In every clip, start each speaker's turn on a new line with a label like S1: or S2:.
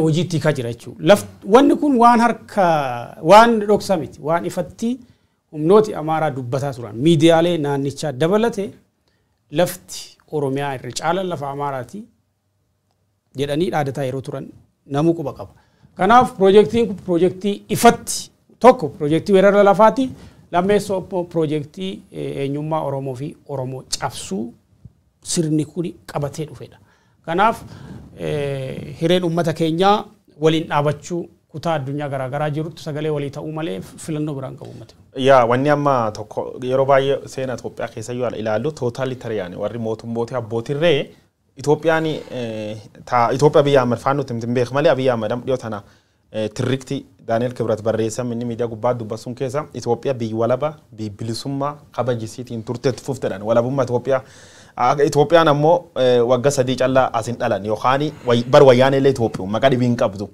S1: hojiitti ka jira jechuudha. Wanni kun waan harka waan dhoksamiti waan ifatti humnooti Amaaraa dubbataa turan miidiyaalee naannichaa dabalate lafti Oromiyaa irra caalan lafa Amaaraati jedhanii dhaadataa yeroo turan namuu quba qaba. Kanaaf piroojeektiin kun piroojeektii ifatti tokko piroojeektii weerara lafaati lammeessoo piroojeektii eenyummaa Oromoo fi Oromoo cabsuu sirni kun qabatee dhufedha. Kanaaf hireen uummata keenyaa waliin dhaabachuu kutaa addunyaa garaagaraa jirutti sagalee walii ta'uu malee filannoo biraan qabu uummata.
S2: Yaa wanni amma tokko yeroo baay'ee seenaa Itoophiyaa keessa yoo ilaallu tootaalitariyaan warri mootummoota abbootirree Itoophiyaan Itoophiyaa biyya Ahmed faannu timtin beek malee biyya Ahmed dhiyoo tana tirrikti Daani'el Kibrat barreessam inni miidiyaa gubbaa dubbasuun keessa Itoophiyaa biyyi walaba biyyi bilisummaa kabajisiitiin turteetti fuftedhaan walabummaa Itoophiyaan ammoo wagga sadii callaa asin dhalan yookaan bar wayyaan illee Itoophiyaa maqaa dhibiin qabdu.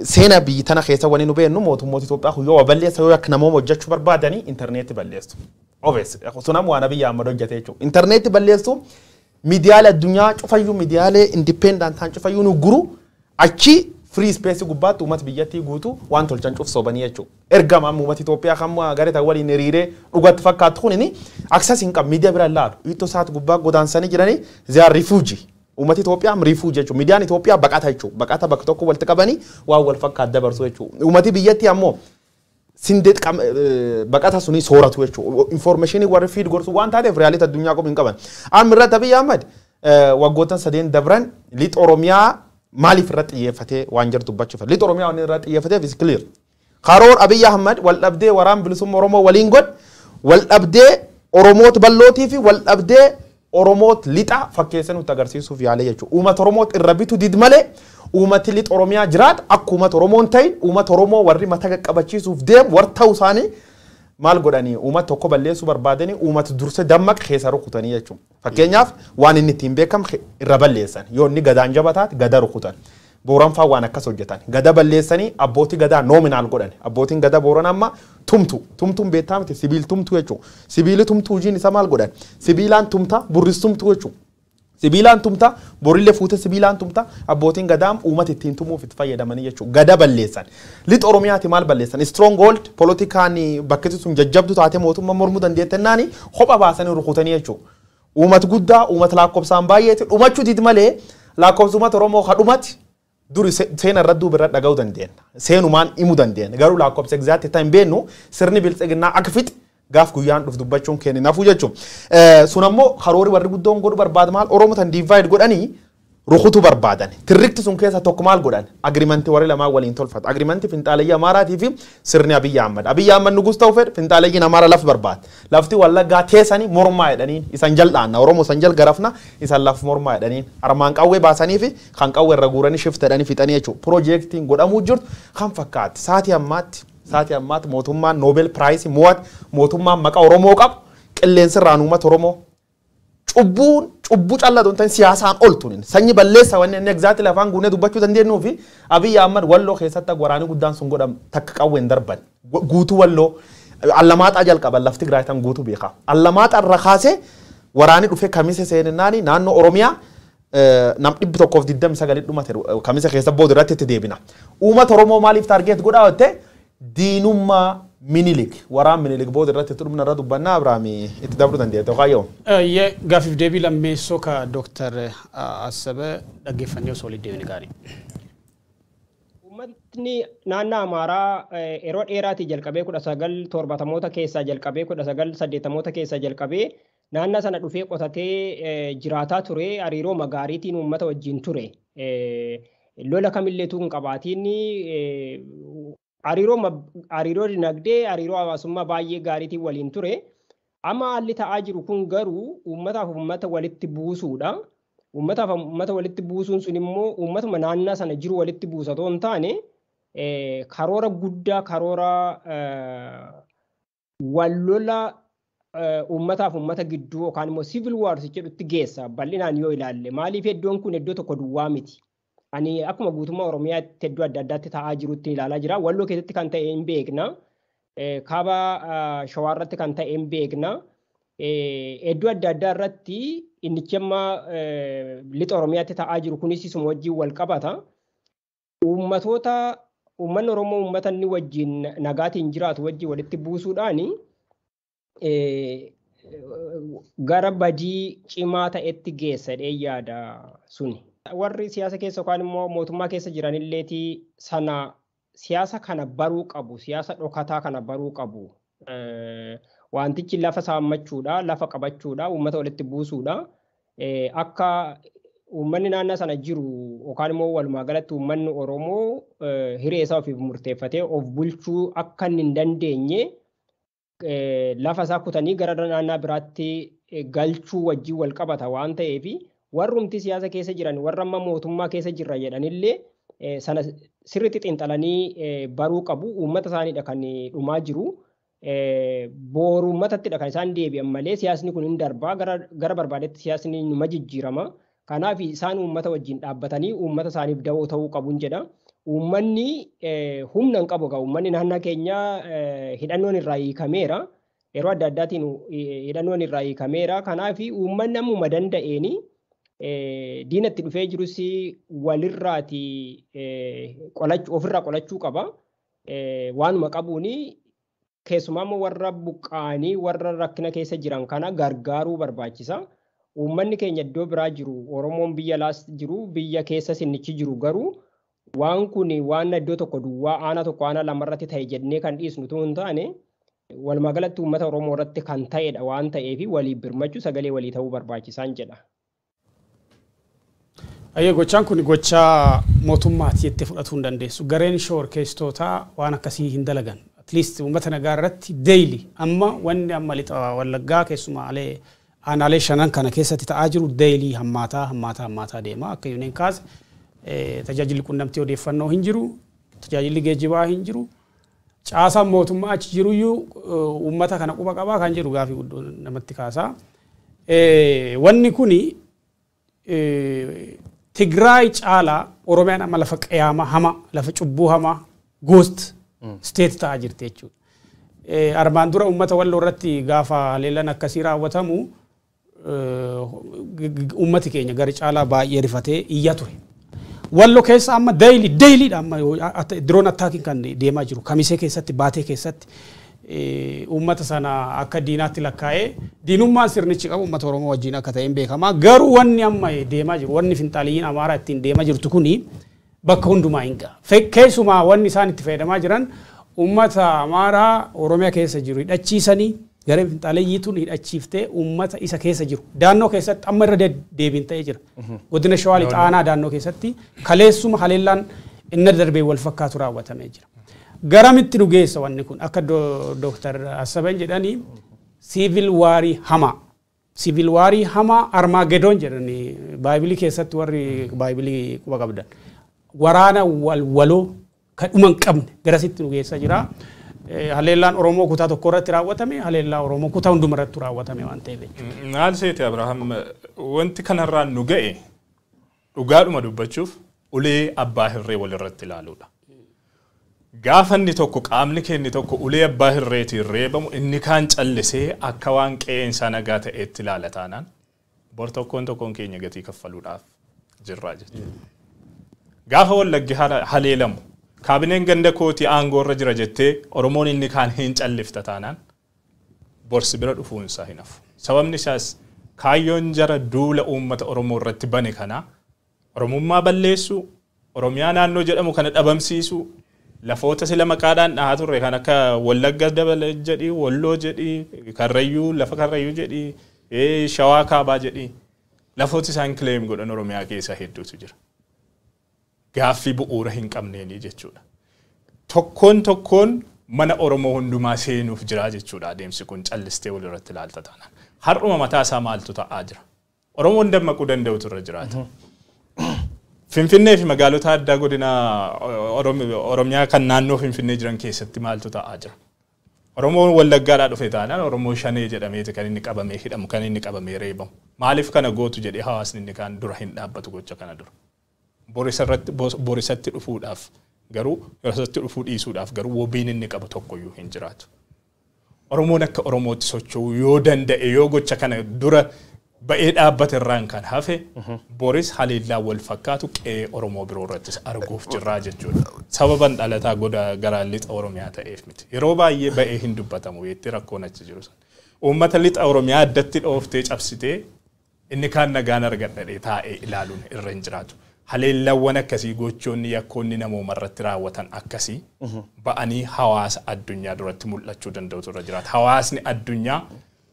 S2: Seenaa biyyi tana keessa wani nu beeknu mootummoota Itoophiyaa yoo balleessa yoo akka namoota hojjechuu barbaadanii intarneetti balleessu. Obes sunam waan biyya Ahmed hojjete jechuudha. Intarneetti balleessu miidiyaalee addunyaa cufayyuu miidiyaalee indipendantaan cufayyuu nu guru achi free space gubbaatti uummata biyyattii guutuu waan tolchan cuf sobanii jechuudha. Ergama uummata Itoophiyaa kan garee waliin hiriiree dhugatti fakkaatu kunini access hin qabu miidiyaa biraan laalu. Ittoo saat gubbaa godaansanii jiranii they refugee. Uummata Itoophiyaa refugee jechuudha. Miidiyaan Itoophiyaa baqata jechuudha. Baqata bakka tokko walitti qabanii waan wal fakkaatu dabarsu jechuudha. Uummati biyyattii ammoo sindeet baqata suni sooratu jechuudha. Information warri feed gorsu waan taateef reality addunyaa qofa hin qaban. Amirra Abiy Ahmed waggoottan sadeen dabran lixa Oromiyaa maaliif irratti xiyyeeffatee waan jirtu dubbachuuf. Lixa Oromiyaa waan irratti xiyyeeffatee is clear. Karoor Abiy Ahmed wal dhabdee waraan bilisummaa Oromoo waliin god wal dhabdee Oromoota ballootii fi wal dhabdee Oromoota lixa fakkeessan nutti agarsiisuuf yaalee jechuudha. Uummata Oromoota irra bitu did malee uummati lixa Oromiyaa jiraat akka uummata Oromoon ta'in uummata Oromoo warri mata qaqqabachiisuuf deemu war ta'uu isaanii maal godhanii uummata tokko balleessuu barbaadanii uummata dursa dammaq keessa rukutanii jechuudha. Fakkeenyaaf waan inni ittiin beekam irra balleessan yoo inni gadaan jabataati gada rukutan. Booran faa waan akkas hojjetan. Gada balleessanii abbootii gadaa nominaal godhan. Abbootiin gadaa booran amma tumtuun beektaa miti sibiil tumtuu jechuudha. Sibiili tumtuu hojiin isa maal godhan? Sibiilaan tumta burris tumtuu jechuudha. Sibiilaan tumta borillee fuute sibiilaan tumta abbootiin gadaam uummata ittiin tumuuf itti fayyadamanii jechuudha. Gada balleessan. Lixa Oromiyaati maal balleessan? Stronghold politikaan bakkatti sun jajjabdu taate mootummaa mormuu dandeettennaani kopha baasanii rukutanii jechuudha. Uummata guddaa uummata lakkoofsaan baay'eeti dhumachuu did malee lakkoofsummaa Oromoo kadhumati duri seena irra duuba dhaga'uu dandeenya. Seenumaan himuu dandeenya. Garuu lakkoofsa exact ta'in beennu sirni biltsiginnaa akka fixi gaaf guyyaan dhuf dubbachuun kenni nafuu jechuun. Sun ammoo karoori warri guddoon godhu barbaada maal Oromoo tan divide godhanii rukutu barbaadan. Tirrikti sun keessa tokko maal godhan? Agriimantii warri lamaan waliin tolfata. Agriimantii finxaalayyi Amaaraatii fi sirni Abiy Ahmed. Abiy Ahmed nugus ta'uu fedhe finxaalayyiin Amaara laf barbaada. Lafti wallaggaa teessanii mormaa jedhaniin isan jal'aanna. Oromoo san jal garafna isan laf mormaa jedhaniin. Armaan qawwee baasanii fi kan qawwee irra guuranii shiftadhanii fixanii jechuudha. Piroojeektiin godhamuu jirtu kan fakkaatti. Saatii ammaatti mootummaan Nobel Prize mo'at mootummaan maqaa Oromoo qabu qilleensi irraan uummata Oromoo cubbuu callatu ta'in siyaasaan oltuun sanyi balleessa wanni inni exactly lafaan guunee dubbachuu dandeenyuu fi Abiy Ahmed walloo keessatti waraanii guddaan sun godham takka qawween darban guutuu walloo allamaaxaa jalqaban lafti giraatan guutuu beeka allamaaxaa irra kaasee waraanii dhufee kamise seeninnaani naannoo Oromiyaa nam 129 dhumate kamise keessa booda irratti itti deebina. Uummata Oromoo maaliif taargeet godhaa jettee diinummaa Minilik waraan Minilik booda irratti turumna irra dubbannaa Abrahaami itti dabru dandeetta qayyoo.
S1: Gaafiif deebii lammeessoo ka Dooktar Assabe dhaggeeffannee osoo waliin deemne gaarii.
S3: Uummatni naannoo Amaaraa yeroo dheeraatii jalqabee 1970moota keessaa jalqabee 1980moota keessaa jalqabee naannoo sana dhufee qotatee jiraataa ture hariiroo magaariitiin uummata wajjin ture. Lola kamillee tuun qabaatiin hariiroo dinagdee hariiroo hawaasummaa baay'ee gaariitiin waliin ture. Amma haalli ta'aa jiru kun garuu uummataaf uummata walitti buusuudha. Uummataaf uummata walitti buusuun sun immoo uummatuma naannoo sana jiru walitti buusatoo hin taane karoora guddaa karoora wallola uummataaf uummata gidduu yookaan immoo civil wars jedhutti geessa bal'inaan yoo ilaalle maaliif iddoon kun iddoo tokko duwwaa miti. Ani akkuma guutummaa Oromiyaatti iddoo adda addaatti ta'aa jirutti ilaalaa jira. Walloo keessatti kan ta'e hin beekna. Kaaba Shawaarratti kan ta'e hin beekna. Iddoo adda addaa irratti inni amma lixa Oromiyaatti ta'aa jiru kunis isuma wajjin wal qabata. uummanni Oromoo uummata inni wajjin nagaatiin jiraatu wajjin walitti buusuudhaan gara badii cimaa ta'etti geessa jedhee yaada suni. Warri siyaasa keessa yookaan immoo mootummaa keessa jiran illeetii siyaasa kana baruu qabu, siyaasa dhokataa kana baruu qabu. Wantichi lafa saammachuudha, lafa qabachuudha, uummata walitti buusuudha. Akka uummanni naannoo sana jiru yookaan immoo walumaa galatti uummanni Oromoo hiree isaa ofiif murteeffatee of bulchuu akka hin dandeenye lafa isaa kutanii gara naannoo biraatti galchuu wajjin wal qabata waan ta'eef warrumti siyaasa keessa jiran warra amma mootummaa keessa jirra jedhanillee sana sirriitti xiinxalanii baruu qabu. Uummata isaaniidha kan dhumaa jiru. Boru uummatatti kan isaan deebi'an malee siyaasni kun hin darbaa gara barbaadetti siyaasni numa jijjiirama. Kanaaf isaan uummata wajjin dhaabbatanii uummata isaaniif dawoo ta'uu qabuun jedha. Uummanni humna hin qabu. Uummanni naannoo keenyaa hidhannoon irraa hiikameera. Yeroo adda addaatiin hidhannoon irraa hiikameera. Kanaaf uummanni ammuma danda'een diinatti dhufee jirus walirraati ofirraa qolachuu qaba. Waanuma qabuuni keessumaa warra buqqaanii warra rakkina keessa jiran kana gargaaruu barbaachisa. Uummanni keenya iddoo biraa jiru, Oromoon biyya laas jiru, biyya keessa sinnichi jiru garuu waan kun waan iddoo tokko duwwaa aana tokko aana lamarratti ta'e jennee kan dhiisnu ta'uu hin taane walumaa galatti uummata Oromoo irratti kan ta'edha waan ta'eef waliif birmachuu sagalee walii ta'uu barbaachisaan jedha.
S1: Gochaan kun gochaa mootummaatti itti fudhatuu hin dandeessu. Gareen shororkeessitootaa waan akkasii hin dalagan. At least uummata nagaa irratti daily amma wanni amma lixa Wallaggaa keessumaalee aanaalee shanan kana keessatti ta'aa jiru daily hammaataa deema. Akka yuuneen kaase tajaajilli quunnamtii odeeffannoo hin jiru, tajaajilli geejjibaa hin jiru. Caasaan mootummaa achi jiruyyuu uummata kana quba qabaa kan jiru gaafii guddoo namatti kaasaa. Wanni kuni Tigraay caalaa Oromiyaan amma lafa qiyyaama hama, lafa cubbuu hama, ghost state ta'aa jirti jechuudha. Armaan dura uummata Walloo irratti gaafa leellan akkasii raawwatamu uummati keenya gara caalaa baay'ee rifatee iyya ture. Walloo keessa amma daily amma drone attacking kan deemaa jiru. Kamisee keessatti, baatee keessatti uummata sana akka diinaatti lakkaa'ee diinummaan sirnichi qabu uummata Oromoo wajjin akka ta'een beekama. Garuu wanni amma deemaa jiru, wanni finxaaliyiin Amaaraa ittiin deemaa jirtu kuni bakka hundumaa hin ga'a. Keessumaa wanni isaan itti fayyadamaa jiran uummata Amaaraa Oromiyaa keessa jiru hidhachiisanii gareen finxaaliyyituun hidhachiiftee uummata isa keessa jiru. Daannoo keessatti amma irra deebiin ta'ee jira. Godina Shawaa Lixaanaa daannoo keessatti kaleessuma haleellaan inni darbee wal fakkaatu raawwatamee jira. Garamitti nu geessa wanni kun akka Dr. Assaben jedhanii civil waarii hamaa. Civil waarii hamaa Armaagedoon jedhanii Baayibilii keessatti warri Baayibilii quba qabdan. Waraana waloo kan dhuma hin qabne garasitti nu geessa jira. Haleellaan Oromoo kutaa tokko irratti raawwatame, haleellaan Oromoo kutaa hunduma irratti raawwatame waan ta'eef jechuudha.
S4: Maal seeti Abrahaam wanti kanarraan nu ga'e dhugaadhuma dubbachuuf ulee abbaa hirree walirratti ilaaluudha. Gaafa inni tokko qaamni keenya tokko ulee abbaa hirreetiin reebamu inni kaan callisee akka waan qe'eensaa nagaa ta'etti ilaala taanaan bor tokkoon keenya gatii kaffaluudhaaf jirraa jechuudha. Gaafa Wallaggi haleelamu kaabineen ganda kootii aangoo irra jira jettee Oromoon inni kaan hin callifta taanaan borsi bira dhufuunsaa hin hafu. Sababni isaas kaayyoon jara duula uummata Oromoo irratti bane kana Oromummaa balleessu, Oromiyaa naannoo jedhamu kana dhabamsiisu, lafoota sila maqaadhaan dhahaa turre kan akka Wallagga dabala jedhii, Walloo jedhii, Karrayyuu, lafa Karrayyuu jedhii, Shawaa Kaabaa jedhii lafooti isaan claim godhan Oromiyaa keessa hedduutu jira. Gaaffii bu'uura hin qabneeni jechuudha. Tokkoon mana Oromoo hundumaa seenuuf jira jechuudha adeemsi kun callistee walirratti ilaalta taanaan. Har'uma mataa isaa maaltu ta'aa jira? Oromoon dammaquu danda'utu irra jiraata. Finfinnee fi magaalota addaa godina Oromiyaa kan naannoo Finfinnee jiran keessatti maaltu ta'aa jira? Oromoon Wallaggaadhaa dhufe taanaan Oromoo Shanee jedhameeti kan inni qabamee hidhamu, kan inni qabamee reebamu. Maaliif kana gootu jedhee hawaasni inni kaan dura hin dhaabbatu gocha kana dura? Borisatti dhufuudhaaf garuu yerootti dhufuu dhiisuudhaaf garuu wobiin inni qabu tokkoyyuu hin jiraatu. Oromoon akka Oromootti socho'uu yoo danda'e yoo gocha kana dura ba'ee dhaabbate irraan kan hafe boris haleellaa wal fakkaatu qe'ee Oromoo biroo irrattis arguuf jirraa jechuudha. Sababan dhalataa goda gara lixa Oromiyaa ta'eef miti. Yeroo baay'ee ba'ee hin dubbatamu yetti rakkoon achi jiru sana. Uummata lixa Oromiyaa addatti dhooftee cabsitee inni kaan nagaan argadhadhee taa'ee ilaaluun irra hin jiraatu. Haleellawwan akkasii gochoonni yakkoonni namooma irratti raawwatan akkasii ba'anii hawaasa addunyaa duratti mul'achuu danda'utu irra jiraata. Hawaasni addunyaa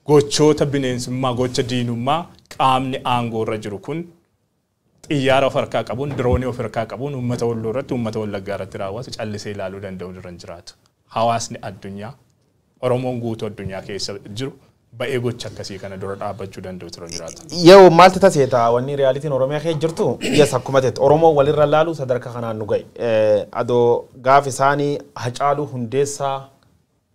S4: gochoota bineensummaa gocha diinummaa qaamni aangoo irra jiru kun xiyyaara of harkaa qabuun diroonii of harkaa qabuun uummata walloo irratti uummata wallaggaa irratti raawwatu callisee ilaaluu danda'u irra hin jiraatu. Hawaasni addunyaa Oromoon guutuu addunyaa keessa jiru ba'ee gocha akkasii kana dura dhaabbachuu danda'u irra jiraata.
S2: Yoo maaltu taseeta wanni realitiin Oromiyaa keessa jirtu yes akkuma ta'e Oromoo walirra laalu sadarkaa kanaan nu ga'e. Adoo gaaf isaanii Hacaaluu Hundeessaa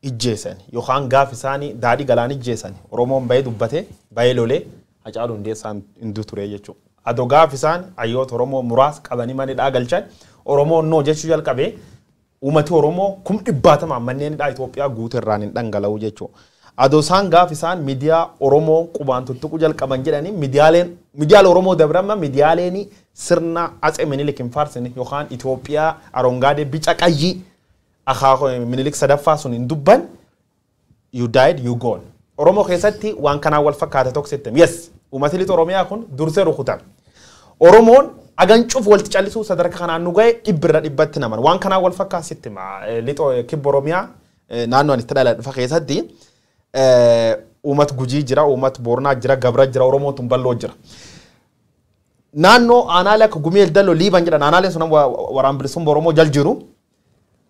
S2: ijjeessan yookaan gaaf isaanii daadhii galaan ijjeessan Oromoon ba'ee dubbate ba'ee lolee Hacaaluu Hundeessaan hindu ture jechuudha. Adoo gaaf isaan hayyoota Oromoo muraasa qabanii manidhaa galchan Oromoon noo jechuu jalqabee uummati Oromoo kum dhibbaatama manneenidhaa Itoophiyaa guutuu irraan hin dhangala'u jechuudha. Adoo isaan gaaf isaan miidiyaa Oromoo qubaan tuttuqu jalqaban jedhanii miidiyaalee Oromoo dabramma miidiyaaleen sirna Atsee Minilik hin faarsine yookaan Itoophiyaa arongaadee bica qayyii akhaa Minilik sadaffaa sun hin dubban you died you gone. Oromoo keessatti waan kanaan wal fakkaata tokko settem. Yes, uummati lixa Oromiyaa kun dursee rukutan. Oromoon agancuuf walitti callisuu sadarkaa kanaan nu ga'e dhibbirra dhibbatti naman. Waan kanaan wal fakkaata settem lixa kibba Oromiyaa naannoo ani itti dhaladha keessatti uummata Gujii jira, uummata Booranaa jira, Gabra jira, Oromoo tun balloo jira. Naannoo aanaalee akka Gumeel Dalloo Liiban jedhan aanaaleen sun waraan bilisummaa Oromoo jal jiru.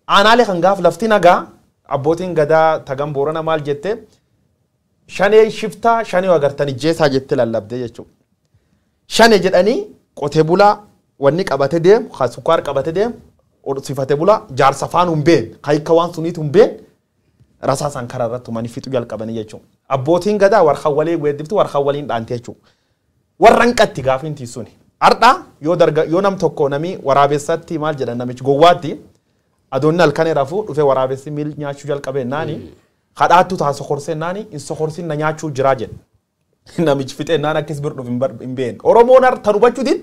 S2: Aanaalee kan gaaf lafti nagaa abbootiin gadaa tagan Boorana maal jette shanee shiftaa shanee agartanii jeesaa jette lallabdee jechuudha. Shanee jedhanii qotee bulaa wanni qabate deemu, sukkaar qabate deemu, sifate bulaa jaarsa faan humbeen, kaayika waan suniitu humbeen rasaasan karaa irratti mani fixu jalqabanii jechuudha. Abbootiin gadaa warqaa walii weeddiftu warqaa waliin dhaante jechuudha. Warran qatti gaafiin tiisuni. Ardhaa yoo nam tokko nami waraabessatti maal jedhan namichi gowwaatti adoonni halkanee rafuu dhufee waraabessi miil nyaachuu jalqabee naani kadhaattu taa sokorsee naani in sokorsiin na nyaachuu jiraa jedhe. Namichi fixee naan akkis bir dhufu hin beekne. Oromoon harta dubbachuutiin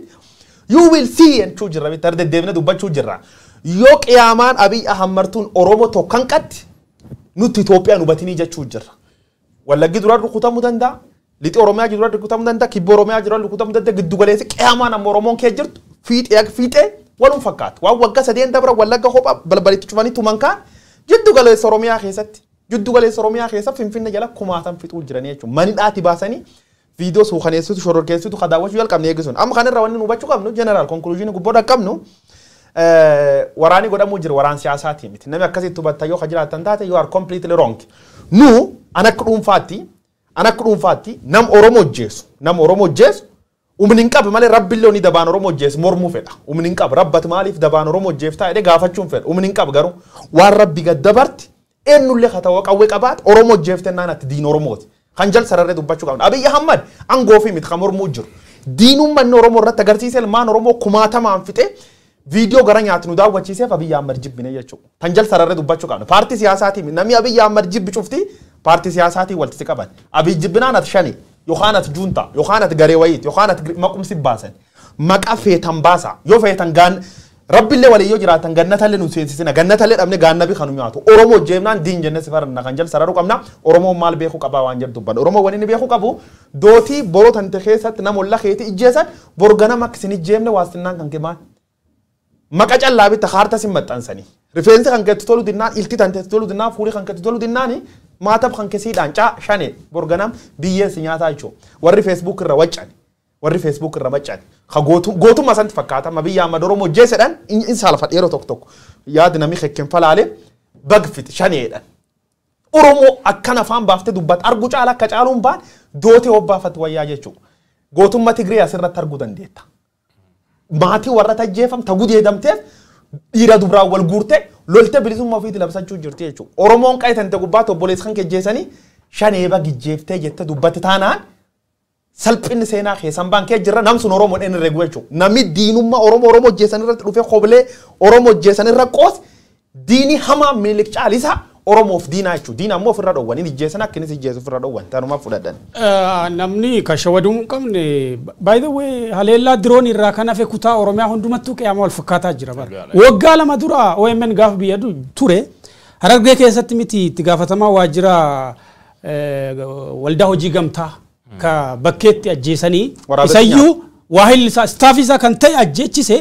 S2: you will see jechuu jirra bitta deddeebine dubbachuu jirra. Yoo qiyaamaan Abiy Ahmedtuun Oromoo tokkan qatti nuti Itoophiyaa nubatinii jechuu jirra. Wallaggi duraan rukutamuu danda'a. Lixi Oromiyaa duraan rukutamuu danda'a. Kibba Oromiyaa duraan rukutamuu danda'a. Giddu galeessi qiyaamaan amma Oromoon kee jirtu fiixee walum fakkaatu. Waan wagga sadeen dabra wallagga hopha balbalitti cufanii tumankaa giddu galeessa Oromiyaa keessatti. Giddu galeessa Oromiyaa keessa Finfinnee jala kumaatan fixuu jiranii jechuudha. Mani dhaati baasanii viidiyoo suukaneessitu shororkeessitu kadaawwachuu jalqabne eegisuun. Amma kanarra wanni nu hubachuu qabnu jeneraal konkuluuziinii gubboodha qabnu. Waraani godhamuu jira waraan siyaasaati miti. Namni akkasitti hubatta yoo jiraatan taate you are completely wrong. Nu akka dhuunfaatti nam Oromoo jeesu umni hin qabu malee rabbillee ni dabaan Oromoo jeesu mormuu fedha. Umni hin qabu rabbati maaliif dabaan Oromoo jeeftaa jedhee gaafachuun fedha. Umni hin qabu garuu waan rabbi gaddabarti eenyullee katawaa qawwee qabaat Oromoo jeeftee naannatti diin Oromooti. Kan jal sararree dubbachuu qabna. Abiy Ahmed aangoo fi miti kan mormuu jiru. Diinummaan Oromoo irratti agarsiisee ilmaan Oromoo kumaatamaan fixee video gara nyaatnu daawwachiiseef Abiy Ahmed jibbine jechuudha. Kan jal sararree dubbachuu qabna. Paartii siyaasaatii namni Abiy Ahmed jibbi cufti paartii siyaasaatii walitti qaban. Abiy jibbinaan ati shani yookaan ati juunta yookaan ati garee wayiit yookaan ati maqumsi baasan maqaa feetan baasa yoo feetan gaan rabbillee walii yoo jiraatan gannatallee nu seensisina gannatallee dhabne gaannabi kanu nyaatu Oromoo jeemnaan diin jenne sifaranna kan jal sararuu qabna Oromoo maal beekuu qabaa waan jedhu dubban Oromoo wani ni beekuu qabu dootii borootan te keessatti namolla keeti ijjeesan borgana maksini jeemne waastinnaan kan kemaan Maka callaa bitta harta sin maxxansanii. Rifeensi kan keetti tolu dinnaan ilti tan keetti tolu dinnaan fuulii kan keetti tolu dinnaani maatab kan keessiidhaan shane borganam biyyeessi nyaataa jechuudha. Warri Facebook irra waccani. Ka gootummaa santi fakkaata ma biyya amma Oromoo jeesedhaan in saalfa dheeroo tokko yaadi namni hekken falaale bagfit shaneedhaan. Oromoo akkana afaan baaftee dubbat argu caala akka caaluun baan dootee obbaafatu wayyaa jechuudha. Gootummaa Tigree asirratti arguu dandeetta. Maatii warra tajjeefam taguu deedamteef dhiira dubraa wal guurte lolte bilisummaa ofiitti labsachuu jirti jechuudha. Oromoon qaayitante gubbaatti obboleessa kan kejjeessanii shanee bagijjeeftee jette dubbatti taanaan salphinni seenaa keessan baankee jirra namsun Oromoo dheeni reegu jechuudha. Namni diinummaa Oromoo jeessan irratti dhufee qoblee Oromoo jeessan irra qoos diini hamaa miilik caalisa Oromoof diinaa jechuudha. Diina ammoo ofirra dhowwan inni ijjeessan akka inni ijjeessu ofirra dhowwan tanumaaf fudhadhan.
S1: Namni kashawaduu hin qabne by the way haleellaa diroon irraa kan hafe kutaa Oromiyaa hundumattuu qiyama wal fakkaataa jira bara. Waggaa lama dura OMN gaafa biyya ture Harargee keessatti miti itti gaafatamaa waajjira waldaa hojii gamtaa ka bakkeetti ajjeesanii isayyuu waahilli isaa staaf isaa kan ta'e ajjeechise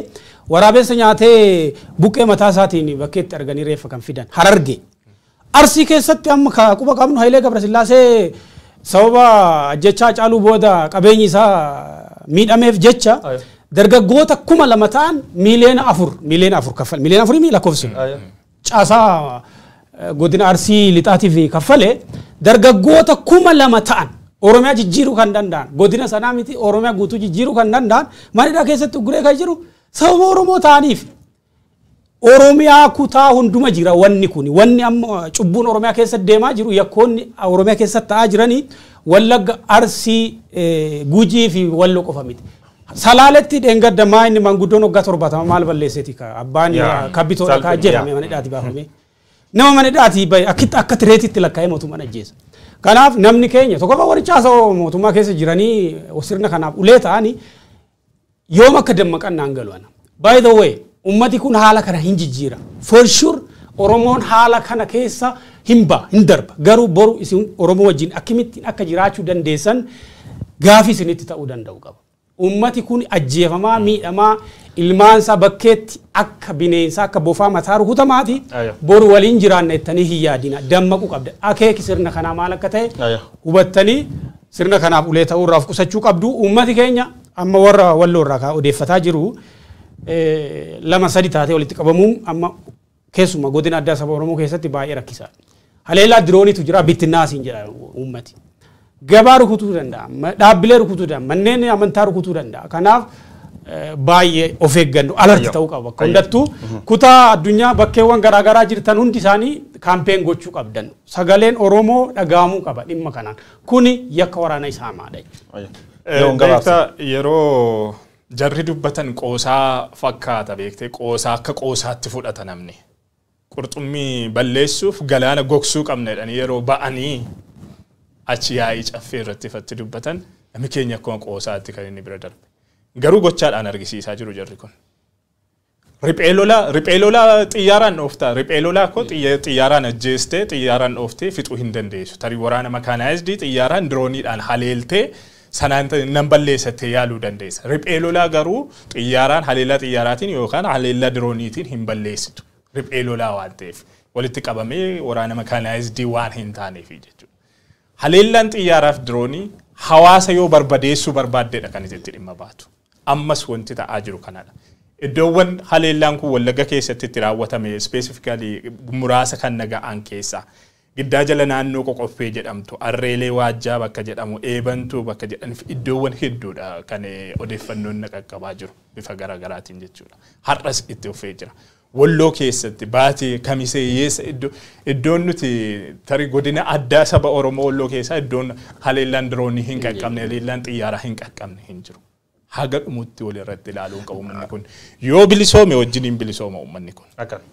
S1: waraabessa nyaatee buqqee mataa isaatiin bakkeetti arganii reeffa kan fidan Harargee. Arsii keessatti amma quba qabnu Hayilee Gabrasillaasee sababa ajjechaa caaluu booda qabeenyi isaa miidhameef jecha dargaggoota 2,000 ta'an miliyoona 4 kaffal miliyoona 4 lakkoofsi caasaa godina Arsii lixaatiif kaffale dargaggoota 2,000 ta'an Oromiyaa jijjiiruu kan danda'an godina sanaa miti Oromiyaa guutuu jijjiiruu kan danda'an manidhaa keessatti guree kan jiru sababa Oromoo ta'aniif. Oromiyaa kutaa hunduma jira wanni kuni wanni amma cubbuun Oromiyaa keessa deemaa jiru yakkoonni Oromiyaa keessa ta'aa jiranii Wallagga Arsii Gujii fi Walloo qofa miti. Salaaletti dheengadda maa inni manguddoon waggaa 70 maal balleesseeti ka abbaan kabbitoodha ka jedhame manidhaati baafame. Nama manidhaati akka tireetitti lakkaa'ee mootummaan ajjeesa. Kanaaf namni keenya tokkofa warichaasa mootummaa keessa jiranii sirna kanaaf ulee ta'anii yoom akka dammaqan naan galu ana. By the way ummati kun haala kana hin jijjiira. For sure Oromoon haala kana keessa hin darba. Garuu boru isin Oromoo wajjin akkamittiin akka jiraachuu dandeessan gaafii isinitti ta'uu danda'u qaba. Ummati kun ajjeefamaa miidhamaa ilmaansa bakkeetti akka bineensa akka bofaa mataa rukutamaati boru waliin jiraanna jettanii hin yaadina dammaquu qabda. Akeeki sirna kanaa maal akka ta'e hubattanii sirna kanaaf ulee ta'uu irraa of qusachuu qabdu. Ummati keenya amma warra Walloo irraa odeeffataa jiru. 2-3 taatee walitti qabamuun amma keessuma godina addaa saba Oromoo keessatti baay'ee rakkisaadha. Haleellaa dirooniitu jira bittinnaasiin jedha uummati. Gabaa rukutuu danda'a, dhaabbilee rukutuu danda'a, manneen amantaa rukutuu danda'a. Kanaaf baay'ee of eeggannu alarti ta'uu qaba. Hundattuu kutaa addunyaa bakkeewwan garaagaraa jirtan hundi isaanii kaampeen gochuu qabdan. Sagaleen Oromoo dhagahamuu qaba dhimma kanaan. Kuni yakka waraana isaa maadha.
S4: Yeroo jarri dubbatan qoosaa fakkaata beektee qoosaa akka qoosaatti fudhata namni. Qurxummii balleessuuf galaana gogsuu qabna jedhanii yeroo ba'anii achi yaa'ii caffee irratti ifatti dubbatan namni keenya akkuma qoosaatti kan inni bira darbe. Garuu gochaadhaan argisiisaa jiru jarri kun. Riphee lolaa xiyyaaraan dhooftaa. Riphee lolaa koo xiyyaaraan ajjeestee xiyyaaraan dhooftee fixuu hin dandeessu. Tarii waraana makaanaayizidii xiyyaaraan dirooniidhaan haleeltee sanaan nan balleessattee yaaluu dandeessa. Riphee lolaa garuu xiyyaaraan haleellaa xiyyaaraatiin yookaan haleellaa dirooniitiin hin balleessitu. Riphee lolaa waan ta'eef walitti qabamee waraana makaanaayizidii waan hin taaneef jechuudha. Haleellaan xiyyaaraaf diroonii hawaasa yoo barbadeessuu barbaaddeedha kan itti dhimma baatu. Ammas wanti ta'aa jiru kanadha. Iddoowwan haleellaan kun Wallagga keessatti itti raawwatame specifically muraasa kan naga'an keessaa giddaa jala naannoo qoqqoffee jedhamtu arreelee waajjaa bakka jedhamu eebantuu bakka jedhaniif iddoowwan hedduudha kan odeeffannoon qaqqabaa jiru bifa garaagaraatiin jechuudha. Har'as itti dhufee jira. Walloo keessatti baatee kamisee yeessa iddoon nuti tarii godina addaa saba Oromoo Walloo keessaa iddoon haleellaan diroonii hin qaqqabne haleellaan xiyyaaraa hin qaqqabne hin jiru. Haga dhumutti walirratti ilaaluun qabu uummanni kun yoo bilisoome wajjiniin bilisooma uummanni kun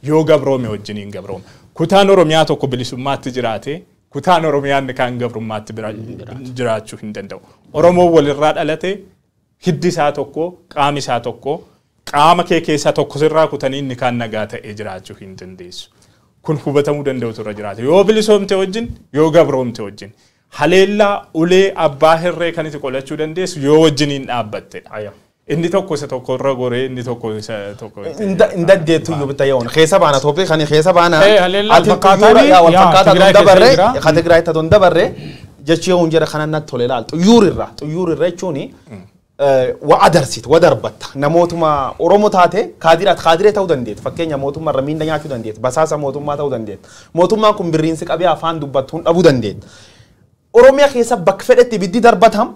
S4: yoo gabroome wajjiniin gabrooma kutaan Oromiyaa tokko bilisummaatti jiraate kutaan Oromiyaan kaan gabrummaatti jiraachuu hin danda'u. Oromoo walirraa dhalate hiddi isaa tokko qaami isaa tokko qaama kee keessaa tokko sirraa kutanii inni kaan nagaa ta'ee jiraachuu hin dandeessu. Kun hubatamuu danda'u turre jiraate yoo bilisoomte wajjin yoo gabroomte wajjin. Haleellaa ulee abbaa hirree kan itti qolachuu dandeessu yoo wajjiniin dhaabbattedha. Inni tokko isa tokko irra goree inni tokko isa tokko.
S2: Inda deetu yoo bitta yoon keessa baana Itoophiyaa kan keessa baana.
S1: Ati fakkaatanii
S2: dabarre kategoorii itti don dabarre jechi yoo hunjira kanan natti tole laal xuyuurirra jechuuni waa adarsiit waa darbatta namootuma Oromoo taate kaadiree ta'uu dandeet fakkeenya mootummaa irra miinda nyaachuu dandeet basaasa mootummaa ta'uu dandeet mootummaan kun birriinsi qabee afaan dubbattuun dhabuu dandeet. Oromiyaa keessa bakka fedhetti ibiddi darbatam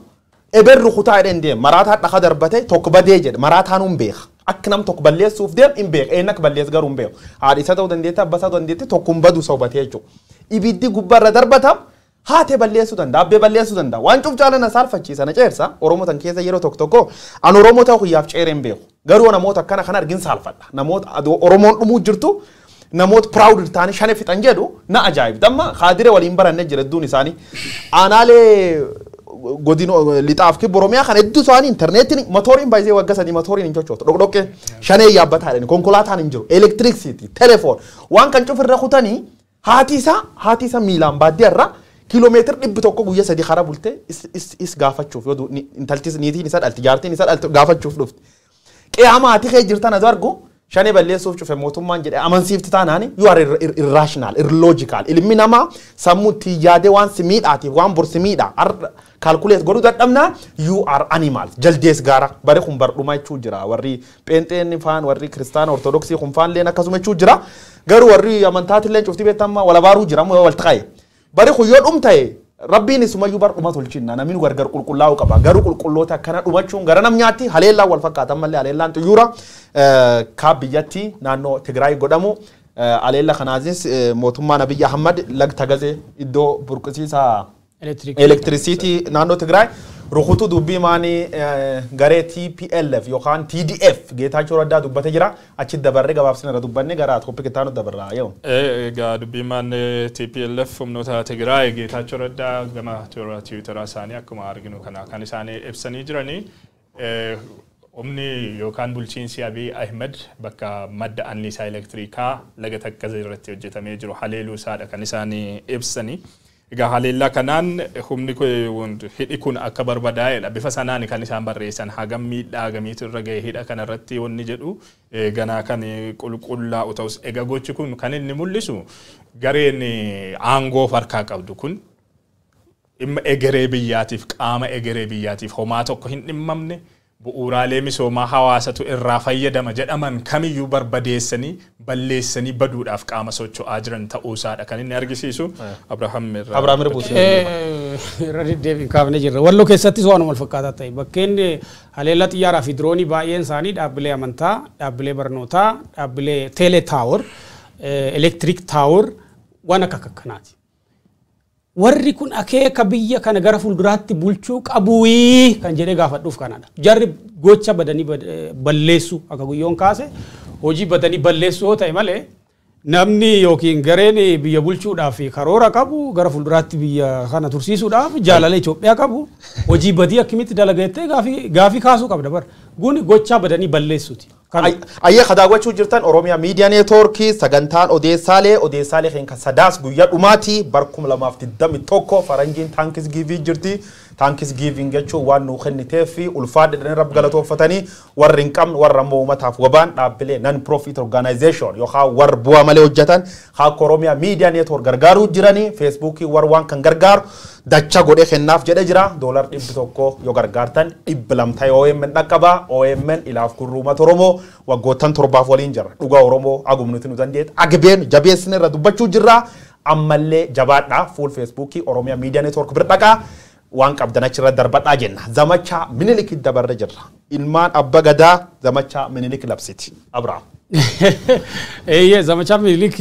S2: eberru kutaa jedhan deem maraataa dhaqa darbate tokko badee jedhe maraataan hin beeka akka nam tokko balleessuuf deem hin beeka eenyu akka balleessu garuu hin beeku haadhisa ta'uu dandeette abbasaa ta'uu dandeette tokko hin badu sobatee jechuudha. Ibiddi gubbarra darbatam haatee balleessuu danda'a abbee balleessuu danda'a waan cuuf jaalana saalfachiisa na ceersa Oromoo tan keessa yeroo tokko an Oromoo ta'uu kiyyaaf ceeree hin beeku garuu namoota akkana kan argin saalfadha namoota Oromoon dhumuu jirtu namoota proud ta'anii shane fixan jedhu na ajaa'ib. Damma haadire waliin baranne jira hedduun isaanii. Aanaalee godino lixaaf ki Oromiyaa kan hedduu isaanii interneetiin motoriin baay'ee waggasanii motoriin hin sochootu. Dhokdhokkee shanee yaabbataadhaan konkolaataan hin jiru. Electricity, telephone waan kan cufirra kutanii haati isaa miilaan baadiyyaarra kiiloomeetira 100 guyyaa 3 karaa bultee is gaafachuuf yoo intaltis niitiin isaa dhalti jaartiin isaa dhalti gaafachuuf dhufti. Qe'aama haati kee jirtan as argu shane balleessuuf cufe mootummaan jedhee amansiifti taanaani you are irrational, illogical. Ilmi namaa sammuu itti yaadee waan si miidhaatiif waan bor si miidha calculate godhuu dadhabnaa you are animals. Jaldees gaara bare kun bardhuma jechuu jira warri pheenxeen faan warri kiristaana ortodoksii kun faan leen akkasuma jechuu jira garuu warri amantaati leen cufti beektammaa wala baaruu jira moo wal ta'e bare kun yoo dhumtae Rabbiin isumayyuu bardhuma tolchinna namni gargar qulqullaa'u qaba garuu qulqulloota akkana dhumachuun gara namnyaatti haleellaan wal fakkaatan mallee haleellaan xiyyaara kaab biyyatti naannoo Tigraay godhamu haleella kanaanis mootummaan Abiyyi Ahmad lagta gazee iddoo burqisiisa elektirisiitii naannoo Tigraay rukutu dubbii maanii garee TPLF yookaan TDF Geetaachoo Raddaa dubbatee jira achi dabarree gabaabsina irra dubbanne gara topic itti aanu dabarraa yoo.
S4: Egaa dubbii maanii TPLF humnoota Tigraay Geetaachoo Raddaa gama Tiwiitaraa isaanii akkuma arginu kana kan isaanii ibsanii jiranii humni yookaan bulchiinsi Abiy Ahmed bakka madda anniisaa elektirikaa laga takkazee irratti hojjetamee jiru haleeluu isaadha kan isaanii ibsanii. Egaa haleellaa kanaan humni hidhi kun akka barbadaa'edha. Bifa sanaan kan isaan barreessan hagam miidhaa gamiitu irra ga'e hidha kanarratti wanni jedhu ganaa kan qulqullaa'u ta'us. Egaa gochi kun kan inni mul'isu gareen aangoo harkaa qabdu kun dhimma egeree biyyaatiif qaama egeree biyyaatiif homaa tokko hin dhimmamne bu'uuraalee misoomaa hawaasatu irraa fayyadama jedhaman kamiyyuu barbadeessanii balleessanii baduudhaaf qaama socho'aa jiran ta'uusaadha kan inni argisiisu. Abrahaam
S1: irra deddeebiin kaafne jirra. Walloo keessattis waan wal fakkaataa ta'e bakkeen haleellaa xiyyaaraa fi diroonii baay'een isaanii dhaabbilee amantaa, dhaabbilee barnootaa, dhaabbilee teelee taawur, elektiriik taawur waan akka akkanaati. Warri kun akeeka biyya kana gara fuulduraatti bulchuu qabuwii kan jedhee gaafadhuuf kanadha. Jarri gocha badanii balleessu akka guyyoon kaase hojii badanii balleessu yoo ta'e malee namni yookiin gareen biyya bulchuudhaaf karoora qabu gara fuulduraatti biyya kana tursiisuudhaaf jaalala Itoophiyaa qabu hojii badii akkamitti dalagattee gaafii kaasuu qabda bar. Kun gocha badanii balleessuti.
S2: Ayya khadaawwachuu jirtan Oromiyaa Miidiyaa Neetwoorkii sagantaan odeessaalee kan sadaas guyyaa dhumaati barkum 2021 faranjiin taankis giivii jirti. Taankis giiving jechuun waan nuu kenniteef fi ulfaadhaan rab galatooffatanii warri hin qabne warra uummataaf wabaan dhaabbilee non-profit organization yookaan warra bu'aa malee hojjetan akka Oromiyaa Miidiyaa Neetwoork gargaaruu jiranii feesbuukii warra waan kan gargaaru dacha godhee kennaaf jedhe jira $100 yoo gargaartan 200 OMN dhaqqaba OMN ilaaf gurruumata Oromoo waggoottan 7 waliin jira dhugaa Oromoo agumnuti nu dandeet agbeen jabeessine irra dubbachuu jirra ammallee jabaadhaa fuul feesbuukii Oromiyaa Miidiyaa Neetwoork bira dhaqaa waan qabdan achirra darbadhaa jenna zamacha minilik dabarre jirra ilmaan abba gadaa zamacha minilik labsiti Abrahaam.
S1: Zamacha minilik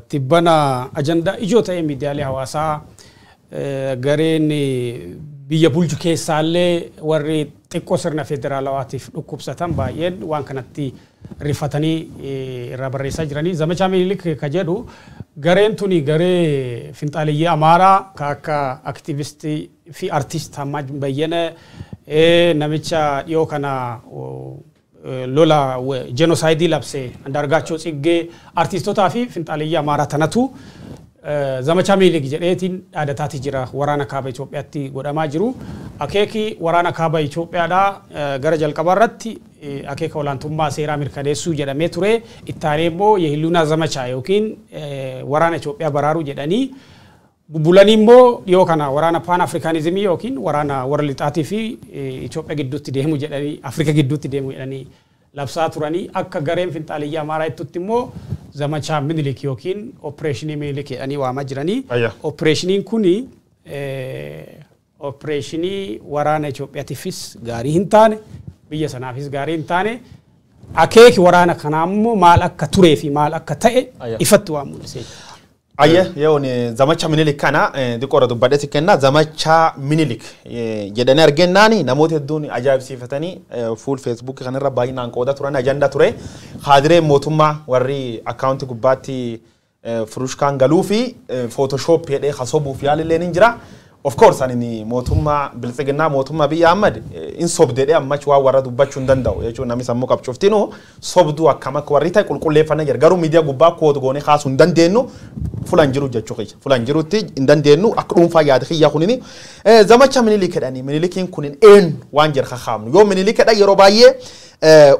S1: tibbana ajanda ijoo ta'e miidiyaalee hawaasaa gareen biyya bulchu keessaallee warri xiqqoo sirna federaalawaatiif dhukkubsatan baay'een waan kanatti rifatanii irra barreessaa jiranii. Zamacha minilik ka jedhu gareen tuni garee finxaaliyyee Amaaraa akka aktivistii fi artist Hammaa Bayyana namicha dhiyoo kana lola genosaayidii labsee Andaargaachoo Tsiggee artistotaa fi finxaaliyyee Amaaraa tanatu zamacha minilik jedheetiin dhaadataati jira waraana kaaba Itoophiyaatti godhamaa jiru. Akeeki waraana kaaba Itoophiyaadhaa gara jalqabaarratti akeeka olaantummaa seeraa mirkaneessuu jedhamee ture ittaanee immoo yehilluunaa zamachaa yookiin waraana Itoophiyaa baraaruu jedhanii bubbulanii immoo dhiyoo kana waraana paan afrikaanizimii yookiin waraana warra lixaatii fi Itoophiyaa gidduutti deemu jedhanii Afrika gidduutti deemu jedhanii labsaa turanii akka gareen finxaaliyyaa Amaaraa ittutti immoo zamacha minilik yookiin opereeshinii minilik jedhanii waamaa jiranii. Opereeshiniin kuni opereeshinii waraana Itoophiyaatiifis gaarii hin taane biyya sanaafis gaarii hin taane akeeki waraana kanaa immoo maal akka turee fi maal akka ta'e ifatti waan mul'ise.
S2: Ayye yeoni zamacha minilik kana diqora dubbadhe sikenna zamacha minilik jedhani argennaani namoota hedduun ajaa'ibsiifatanii fuul Facebook kanarra baay'inaan qooda turan ajanda ture haadiree mootummaa warri akkaawunti gubbaatti furushkaan galuu fi Photoshop jedhee hasobuuf yaalillee ni jira. Of course ani mootummaa bilxiginnaa mootummaa biyya Ahmad in sobdedhe ammach waa warra dubbachuu hin danda'u jechuun namni sammuu qabchuuftinu sobduu akkam akka warri ta'e qulqulleeffannaa jira garuu miidiyaa gubbaa kood goonee kaasuu hin dandeenyu fulan jiru jechuu keessa fulan jirutti hin dandeenyu akka dhuunfaa yaada kiyyaa kunini zamacha minilik jedhanii minilikiin kunin waan jira kakaamnu yoo minilik jedha yeroo baay'ee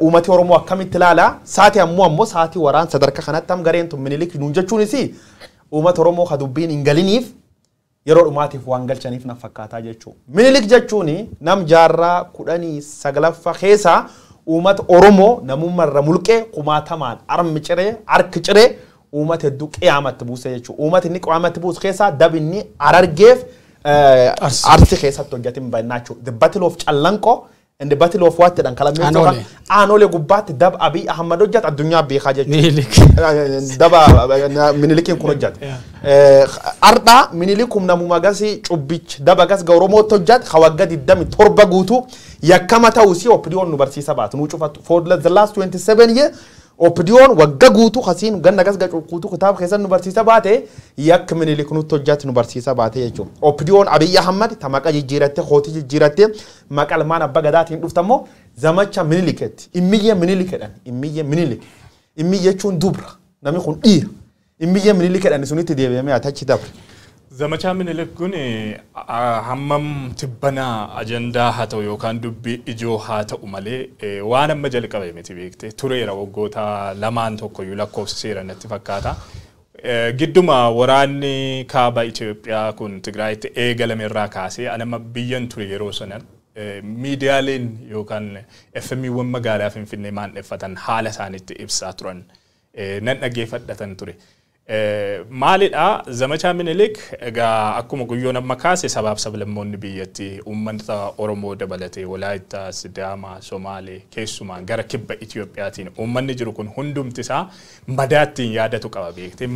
S2: uummati Oromoo akkamitti ilaala saati ammoo saati waraan sadarkaa kanatti am gareen tun minilik nuun jechuunis uummata Oromoo ka dubbiin hin galiniif yeroo dhumaatiif waan galchaniif na fakkaataa jechuudha. Minilik jechuun nam jaarraa 19ffaa keessa uummata Oromoo namummaarra mulqee kumaatamaan armi ciree arki ciree uummata hedduu qiyaamatti buuse jechuudha. Uummata inni qiyaamatti buuse keessaa dabinni arargeef arsi keessatti hojjetin baay'inaa jechuudha. The Battle of Callanqoo and the Battle of what dan kalamee tokko aanole gubbaatti dab Abiy Ahmad hojjeta addunyaa beekaa jechuudha. Daba minilikiin kun hojjeta. Arda minilikum namuma gasi cubbich daba gas Oromoo hojjeta hawagga 27 guutuu yakkama ta'uusi opinion nu barsiisa baatu nu cufatu for the last 27 years opinion wagga guutuu hasiin ganna gas guutuu kitaaba keessan nu barsiisa baate yak minilik nu hojjeta nu barsiisa baate jechuudha. Opinion Abiy Ahmad tamaqa jijjiiratte khooti jijjiiratte maqalmaan abba gadaatiin dhuftammoo zamacha miniliketti immiyye minilikeedhan immiyye minilik immiyye jechuun dubra namni kun dhiira immiyye minilikeedhan sunitti deebi'amee atachi dabre.
S4: Zamacha minilik kun hammam tibbana ajandaa haa ta'u yookaan dubbii ijoo haa ta'u malee waan amma jalqabe miti beekte tureera waggoota lamaan tokkoyyuu lakkoofsiseera natti fakkaata. Gidduma waraanni kaaba Itoophiyaa kun Tigraayitti eegalame irraa kaasee anama biyyan ture yeroo sanan miidiyaaleen yookaan FM'wwan magaalaa Finfinnee maandheffatan haala isaaniitti ibsaa turan nan dhaggeeffadhatan ture. Maalidha zamacha minilik egaa akkuma guyyoon amma kaase sabaaf sablammoonni biyyatti uummata Oromoo dabalatee Walaayittaa, Sidaama, Somaalee keessumaan gara kibba Itoophiyaatiin uummanni jiru kun hundumti isaa madaattiin yaadatu qaba beekte.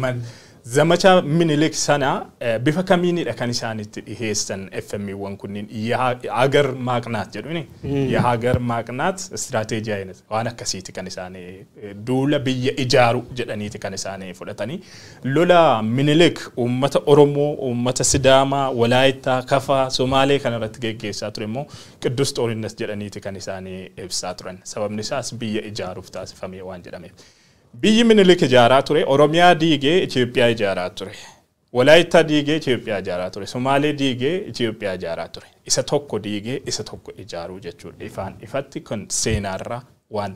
S4: Zamacha minilik sana bifa kamiinidha kan isaanitti dhiheessan FM'wwan kunniin hagar maaqnaat jedhuni hagar maaqnaat istiraatejii ayinat waan akkasiiti kan isaanii duula biyya ijaaru jedhaniiti kan isaanii fudhatanii lola minilik uummata Oromoo uummata Sidaamaa Walaayittaa Kafaa Somaalee kan irratti geggeessaa ture immoo Qiddus Xoolinnas jedhaniiti kan isaanii ibsaa turan sababni isaas biyya ijaaruuf taasifame waan jedhameef. Biyyi minilik ijaaraa ture Oromiyaa diigee Itoophiyaa ijaaraa ture Walaayittaa diigee Itoophiyaa ijaaraa ture Somaalee diigee Itoophiyaa ijaaraa ture isa tokko diigee isa tokko ijaaruu jechuudha ifaan ifatti kun seenaarra waan